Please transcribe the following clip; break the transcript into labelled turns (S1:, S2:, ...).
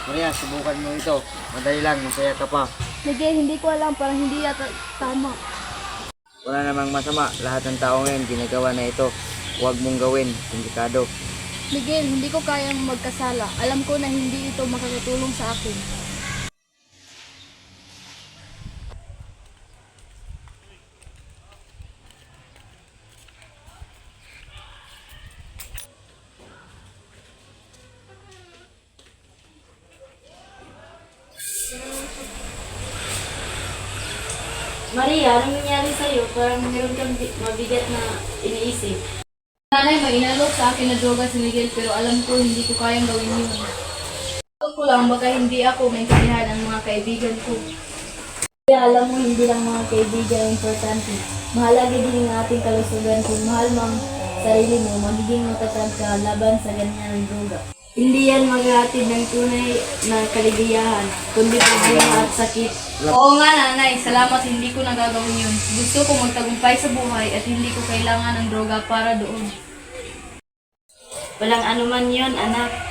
S1: Maria, subukan mo ito. Madali lang, masaya ka pa.
S2: Miguel, hindi ko alam, parang hindi yata tama.
S1: Wala namang masama. Lahat ng tao ngayon ginagawa na ito. Huwag mong gawin. Komplikado.
S2: Miguel, hindi ko kayang magkasala. Alam ko na hindi ito makakatulong sa akin.
S3: Maria, anong nangyari sa'yo? Parang meron kang mabigat na iniisip.
S2: Nanay, may inalok sa akin na droga si Miguel pero alam ko hindi ko kayang gawin yun. Alam ko lang baka hindi ako maintindihan ng mga kaibigan ko.
S3: Kaya alam mo, hindi lang mga kaibigan ang importante. Mahalaga din ang ating kalusugan. Kung mahal mo ang sarili mo, magiging matatag ka laban sa ganyan ng droga. Hindi yan maghahatid ng tunay na kaligayahan, kundi problema at sakit.
S2: Oo nga nanay, salamat hindi ko nagagawin yun. Gusto ko magtagumpay sa buhay at hindi ko kailangan ng droga para doon.
S3: Walang anuman yon, anak.